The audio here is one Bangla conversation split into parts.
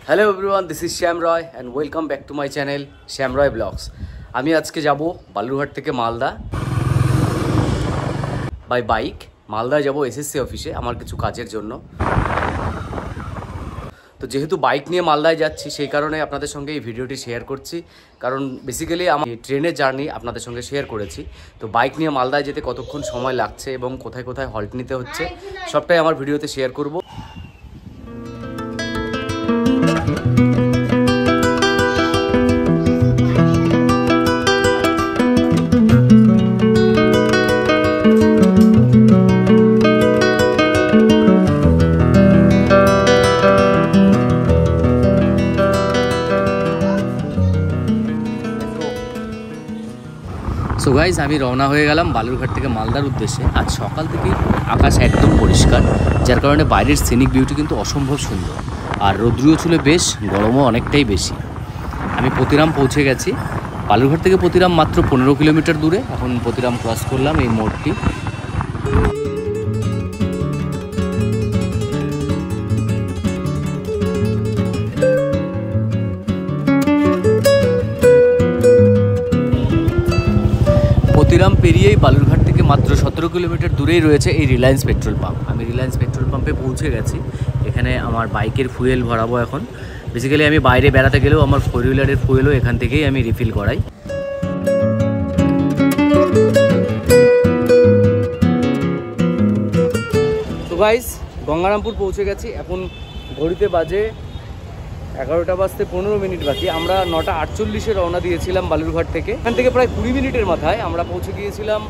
Hello everyone, this is Shyam Roy and welcome back to my channel Shyam Roy vlogs. আমি আজকে যাব বালুরঘাট থেকে মালদা বাই বাইক। মালদায় যাব এসএসসি অফিসে আমার কিছু কাজের জন্য। তো যেহেতু বাইক নিয়ে মালদায় যাচ্ছি সেই কারণে আপনাদের সঙ্গে এই ভিডিওটি শেয়ার করছি, কারণ বেসিক্যালি আমি ট্রেনের জার্নি আপনাদের সঙ্গে শেয়ার করেছি। তো বাইক নিয়ে মালদায় যেতে কতক্ষণ সময় লাগছে এবং কোথায় কোথায় হল্ট নিতে হচ্ছে সবটাই আমার ভিডিওতে শেয়ার করব। সো গাইজ, আমি রওনা হয়ে গেলাম বালুরঘাট থেকে মালদার উদ্দেশ্যে। আজ সকাল থেকে আকাশ একদম পরিষ্কার, যার কারণে বাইরের সিনিক বিউটি কিন্তু অসম্ভব সুন্দর। আর রৌদ্রও ছিল বেশ, গরমও অনেকটাই বেশি। আমি পতিরাম পৌঁছে গেছি। বালুরঘাট থেকে পতিরাম মাত্র 15 কিলোমিটার দূরে। এখন পতিরাম ক্রস করলাম এই মোড়টি। পতিরাম পেরিয়েই বালুরঘাট থেকে মাত্র 17 কিলোমিটার দূরেই রয়েছে এই রিলায়েন্স পেট্রোল পাম্প। আমি রিলায়েন্স পেট্রোল পাম্পে পৌঁছে গেছি। এখানে আমার বাইকের ফুয়েল ভরাবো এখন। বেসিক্যালি আমি বাইরে বেড়াতে গেলেও আমার 4 হুইলারের ফুয়েলও এখান থেকেই আমি রিফিল করাই। তো গাইস, গঙ্গারামপুর পৌঁছে গেছি। এখন ঘড়িতে বাজে 11টা বাজতে 15 মিনিট বাকি। আমরা 9টা 48-এ রওনা দিয়েছিলাম বালুরঘাট থেকে। এখান থেকে প্রায় 20 মিনিটের মাথায় আমরা পৌঁছে গিয়েছিলাম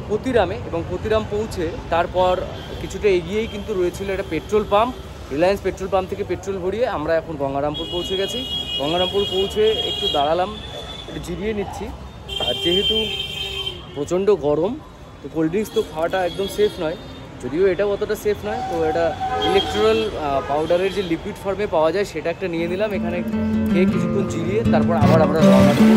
পতিরামে, এবং পতিরাম পৌঁছে তারপর কিছুটা এগিয়েই কিন্তু রয়েছিল একটা petrol pump. Reliance petrol pump থেকে পেট্রোল ভরিয়ে আমরা এখন গঙ্গারামপুর পৌঁছে গেছি। গঙ্গারামপুর পৌঁছে একটু দাঁড়ালাম, একটু জিরিয়ে নিচ্ছি। আর যেহেতু প্রচণ্ড গরম, তো কোল্ড ড্রিঙ্কস তো খাওয়াটা একদম সেফ নয়, যদিও এটাও অতটা সেফ নয়। তো এটা ইলেকট্রল পাউডারের যে লিকুইড ফর্মে পাওয়া যায় সেটা একটা নিয়ে নিলাম। এখানে খেয়ে কিছুক্ষণ জিরিয়ে তারপর আবার আমরা রওনা দেব।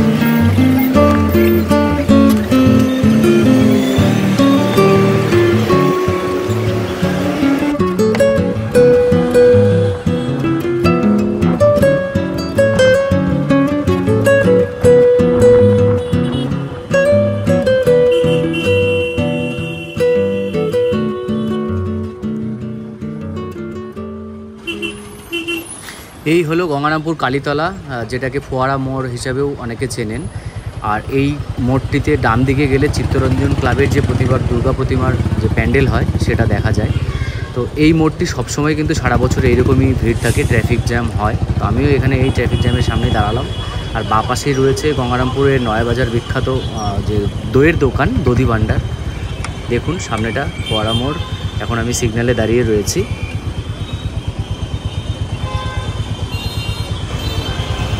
এই হলো গঙ্গারামপুর কালীতলা, যেটাকে ফোয়ারা মোড় হিসাবেও অনেকে চেনেন। আর এই মোড়টিতে ডান দিকে গেলে চিত্তরঞ্জন ক্লাবের যে প্রতিবার দুর্গা প্রতিমার যে প্যান্ডেল হয় সেটা দেখা যায়। তো এই মোড়টি সবসময় কিন্তু সারা বছর এইরকমই ভিড় থাকে, ট্রাফিক জ্যাম হয়। তো আমিও এখানে এই ট্রাফিক জ্যামের সামনে দাঁড়ালাম। আর বাঁ পাশেই রয়েছে গঙ্গারামপুরের নয়াবাজার বিখ্যাত যে দইয়ের দোকান দধি ভাণ্ডার। দেখুন সামনেটা ফোয়ারা মোড়। এখন আমি সিগন্যালে দাঁড়িয়ে রয়েছি।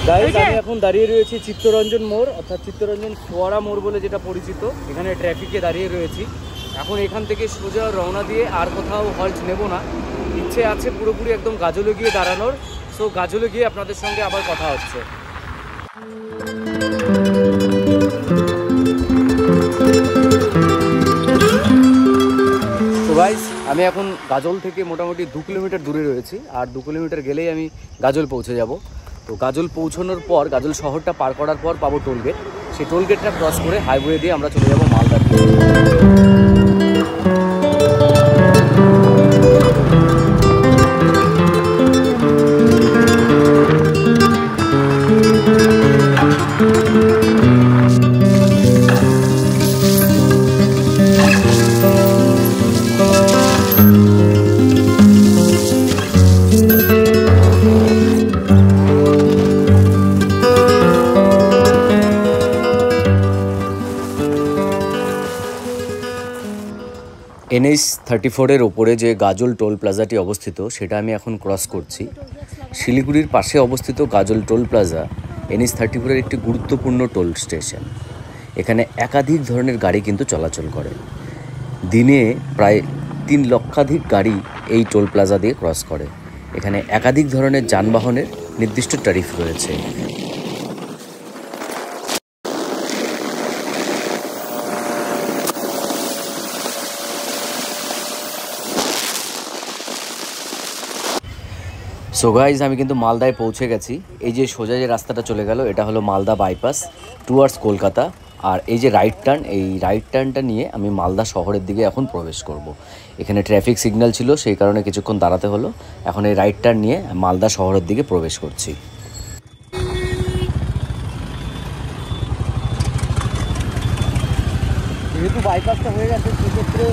গাইস, আমি এখন দাঁড়িয়ে রয়েছি চিত্তরঞ্জন মোড়, অর্থাৎ চিত্তরঞ্জন ফোয়ারা মোড় বলে যেটা পরিচিত। এখানে ট্রাফিকে দাঁড়িয়ে রয়েছি। এখন এখান থেকে সোজা রওনা দিয়ে আর কোথাও হল্ট নেব না। ইচ্ছে আছে পুরোপুরি একদম গাজলে গিয়ে দাঁড়ানোর। সো গাজলে গিয়ে আপনাদের সঙ্গে আবার কথা হচ্ছে। তো গাইস, আমি এখন গাজল থেকে মোটামুটি 2 কিলোমিটার দূরে রয়েছি। আর 2 কিলোমিটার গেলেই আমি গাজল পৌঁছে যাব। তো গাজল পৌঁছানোর পর, গাজল শহরটা পার করার পর পাবো টোলগেট। সেই টোলগেটটা ক্রস করে হাইওয়ে দিয়ে আমরা চলে যাব মালদা। NH 34-এর ওপরে যে গাজল টোল প্লাজাটি অবস্থিত সেটা আমি এখন ক্রস করছি। শিলিগুড়ির পাশে অবস্থিত গাজল টোল প্লাজা NH 34-এর একটি গুরুত্বপূর্ণ টোল স্টেশন। এখানে একাধিক ধরনের গাড়ি কিন্তু চলাচল করে। দিনে প্রায় 3 লক্ষাধিক গাড়ি এই টোল প্লাজা দিয়ে ক্রস করে। এখানে একাধিক ধরনের যানবাহনের নির্দিষ্ট ট্যারিফ রয়েছে। সো সো গাইজ আমি কিন্তু মালদায় পৌঁছে গেছি। এই যে সোজা যে রাস্তাটা চলে গেল এটা হলো মালদা বাইপাস টুয়ার্ডস কলকাতা। আর এই যে রাইট টার্ন, এই রাইট টার্নটা নিয়ে আমি মালদা শহরের দিকে এখন প্রবেশ করব। এখানে ট্রাফিক সিগন্যাল ছিল, সেই কারণে কিছুক্ষণ দাঁড়াতে হলো। এখন এই রাইট টার্ন নিয়ে মালদা শহরের দিকে প্রবেশ করছি। যেহেতু বাইপাসটা হয়ে গেছে সেক্ষেত্রে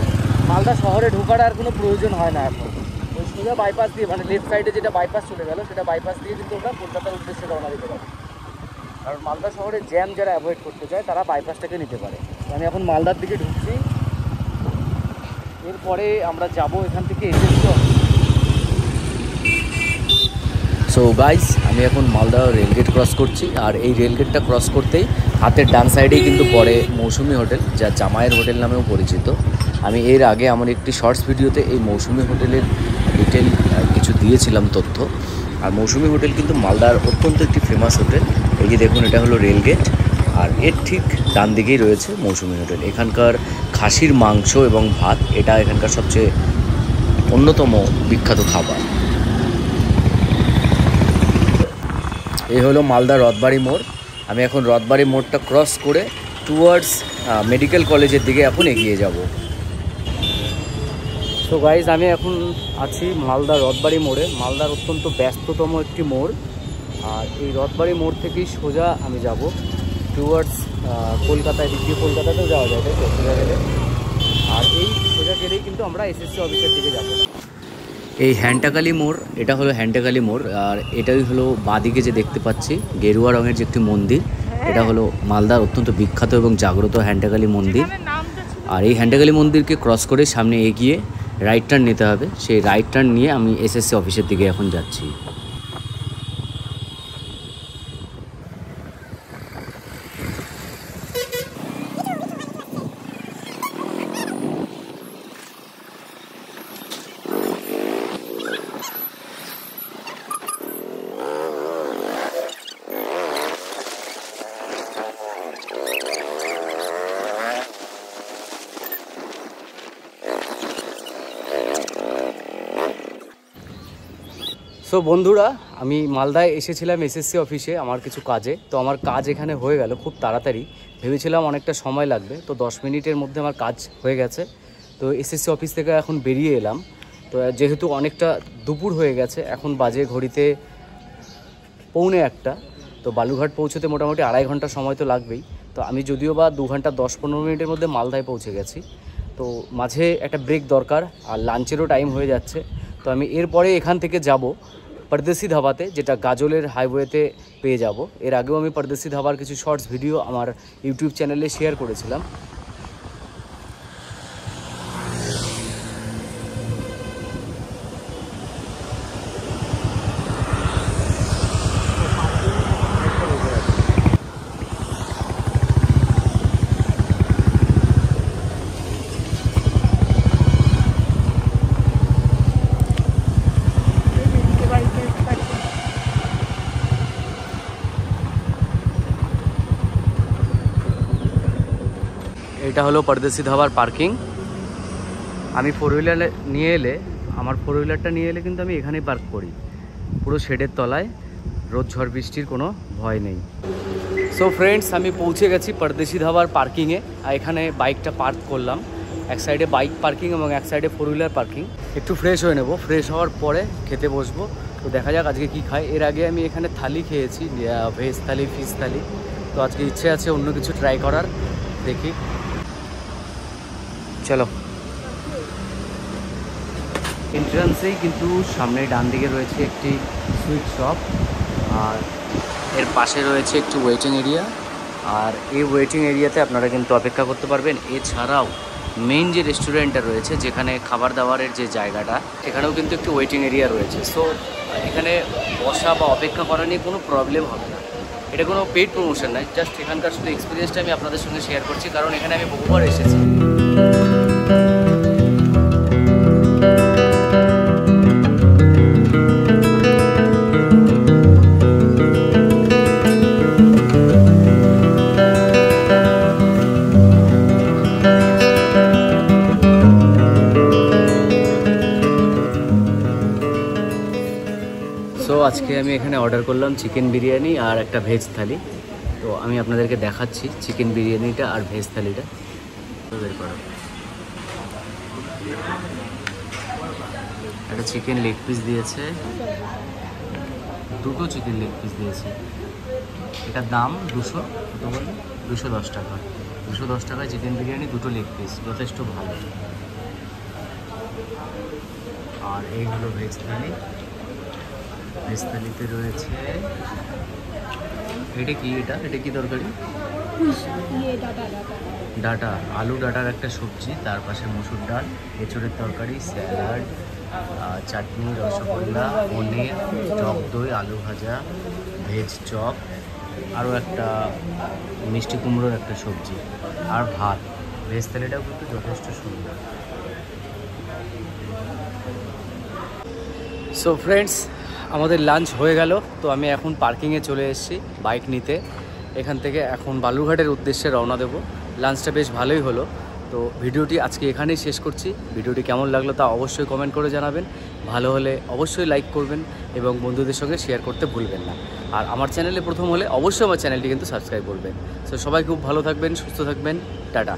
মালদা শহরে ঢোকার আর কোনো প্রয়োজন হয় না এখন। ওই সোজা বাইপাস দিয়ে, মানে লেফট সাইডে যেটা বাইপাস চলে গেল সেটা বাইপাস দিয়ে কিন্তু ওটা কলকাতার উদ্দেশ্যে রওনা দিতে পারে। কারণ মালদা শহরে জ্যাম যারা অ্যাভয়েড করতে চায় তারা বাইপাসটাকে নিতে পারে। আমি এখন মালদার দিকে ঢুকছি। এরপরে আমরা যাব এখান থেকে সো গাইস আমি এখন মালদা রেলগেট ক্রস করছি। আর এই রেলগেটটা ক্রস করতেই হাতের ডান সাইডেই কিন্তু পড়ে মৌসুমি হোটেল, যা জামাইয়ের হোটেল নামেও পরিচিত। আমি এর আগে আমার একটি শর্টস ভিডিওতে এই মৌসুমি হোটেলের ডিটেল কিছু দিয়েছিলাম তথ্য। আর মৌসুমি হোটেল কিন্তু মালদার অত্যন্ত একটি ফেমাস হোটেল। এই যে দেখুন, এটা হলো রেলগেট, আর এর ঠিক ডান দিকেই রয়েছে মৌসুমি হোটেল। এখানকার খাসির মাংস এবং ভাত এটা এখানকার সবচেয়ে অন্যতম বিখ্যাত খাবার। এই হলো মালদা রথবাড়ি মোড়। আমি এখন রথবাড়ি মোড়টা ক্রস করে টুয়ার্ডস মেডিকেল কলেজের দিকে এখন এগিয়ে যাব। তো গাইজ আমি এখন আছি মালদা রথবাড়ি মোড়ে, মালদার অত্যন্ত ব্যস্ততম একটি মোড়। আর এই রথবাড়ি মোড় থেকেই সোজা আমি যাব টুয়ার্ডস কলকাতায়, দ্বিতীয় কলকাতাতেও যাওয়া যায়, তাই তো সোজা গেলে। আর এই সোজা গেলেই কিন্তু আমরা এসএসসি অফিসের দিকে যাব। এই হ্যান্টাকালি মোড়, এটা হলো হ্যান্টাকালি মোড়। আর এটাই হলো বাঁদিকে যে দেখতে পাচ্ছি গেরুয়া রঙের যে একটি মন্দির, এটা হলো মালদার অত্যন্ত বিখ্যাত এবং জাগ্রত হ্যান্টাকালি মন্দির। আর এই হ্যান্টাকালি মন্দিরকে ক্রস করে সামনে এগিয়ে রাইট টার্ন নিতে হবে। সেই রাইট টার্ন নিয়ে আমি এসএসসি অফিসের দিকে এখন যাচ্ছি। সো বন্ধুরা, আমি মালদায় এসেছিলাম এসএসসি অফিসে আমার কিছু কাজে। তো আমার কাজ এখানে হয়ে গেল খুব তাড়াতাড়ি। ভেবেছিলাম অনেকটা সময় লাগবে, তো 10 মিনিটের মধ্যে আমার কাজ হয়ে গেছে। তো এসএসসি অফিস থেকে এখন বেরিয়ে এলাম। তো যেহেতু অনেকটা দুপুর হয়ে গেছে, এখন বাজে ঘড়িতে 1:45। তো বালুরঘাট পৌঁছতে মোটামুটি 2.5 ঘন্টা সময় তো লাগবেই। তো আমি যদিও বা 2 ঘন্টা 10-15 মিনিটের মধ্যে মালদায় পৌঁছে গেছি। তো মাঝে একটা ব্রেক দরকার, আর লাঞ্চেরও টাইম হয়ে যাচ্ছে। তো আমি এরপরে এখান থেকে যাব পরদেশি ধাবাতে, যেটা গাজলের হাইওয়েতে পেয়ে যাব। এর আগেও আমি পরদেশি ধাবার কিছু শর্টস ভিডিও আমার ইউটিউব চ্যানেলে শেয়ার করেছিলাম। এটা হলো পরদেশি ধাবার পার্কিং। আমি ফোর হুইলার নিয়ে এলে, আমার ফোর হুইলারটা নিয়ে এলে কিন্তু আমি এখানেই পার্ক করি, পুরো শেডের তলায়। রোদ ঝড় বৃষ্টির কোনো ভয় নেই। সো ফ্রেন্ডস, আমি পৌঁছে গেছি পরদেশি ধাবার পার্কিংয়ে। আর এখানে বাইকটা পার্ক করলাম। এক সাইডে বাইক পার্কিং এবং এক সাইডে ফোর হুইলার পার্কিং। একটু ফ্রেশ হয়ে নেব, ফ্রেশ হওয়ার পরে খেতে বসবো। তো দেখা যাক আজকে কি খাই। এর আগে আমি এখানে থালি খেয়েছি, ভেজ থালি, ফিশ থালি। তো আজকে ইচ্ছে আছে অন্য কিছু ট্রাই করার, দেখি। চলো। এন্ট্রান্সেই কিন্তু সামনে ডান দিকে রয়েছে একটি সুইট শপ, আর এর পাশে রয়েছে একটি ওয়েটিং এরিয়া। আর এই ওয়েটিং এরিয়াতে আপনারা কিন্তু অপেক্ষা করতে পারবেন। এছাড়াও মেইন যে রেস্টুরেন্টটা রয়েছে, যেখানে খাবার দাবারের যে জায়গাটা, এখানেও কিন্তু একটি ওয়েটিং এরিয়া রয়েছে। সো এখানে বসা বা অপেক্ষা করা নিয়ে কোনো প্রবলেম হবে না। এটা কোনো পেইড প্রমোশন নয়, জাস্ট এখানকার শুধু এক্সপিরিয়েন্সটা আমি আপনাদের সঙ্গে শেয়ার করছি, কারণ এখানে আমি বহুবার এসেছি। সো এখানে অর্ডার করলাম চিকেন বিরিয়ানি আর একটা ভেজ থালি। তো আমি আপনাদেরকে দেখাচ্ছি চিকেন বিরিয়ানিটা আর ভেজ থালিটা। বের করো। একটা চিকেন লেগ পিস দিয়েছে, দুটো চিকেন লেগ পিস দিয়েছে। এটার দাম 200, কত বলুন? 210 টাকা। 210 টাকায় চিকেন বিরিয়ানি, দুটো লেগ পিস, যথেষ্ট ভালো। আর এই হলো ভেজ থালি। ভেজ থালিতে রয়েছে, এটা কি, এটা কি তরকারি? ডাটা, আলু ডাটার একটা সবজি, তার পাশে মসুর ডাল, এঁচড়ের তরকারি, স্যালাড, চাটনি, রসগোল্লা, পনির, টক দই, আলু ভাজা, ভেজ চপ, আরও একটা মিষ্টি কুমড়োর একটা সবজি আর ভাত। ভেজ থালিটাও কিন্তু যথেষ্ট সুন্দর। সো ফ্রেন্ডস, আমাদের লাঞ্চ হয়ে গেল। তো আমি এখন পার্কিংয়ে চলে এসেছি বাইক নিতে। এখান থেকে এখন বালুরঘাটের উদ্দেশ্যে রওনা দেব। লাঞ্চটা বেশ ভালোই হলো। তো ভিডিওটি আজকে এখানেই শেষ করছি। ভিডিওটি কেমন লাগলো তা অবশ্যই কমেন্ট করে জানাবেন। ভালো হলে অবশ্যই লাইক করবেন এবং বন্ধুদের সঙ্গে শেয়ার করতে ভুলবেন না। আর আমার চ্যানেলে প্রথম হলে অবশ্যই আমার চ্যানেলটি কিন্তু সাবস্ক্রাইব করবেন। সো সবাই খুব ভালো থাকবেন, সুস্থ থাকবেন। টাটা।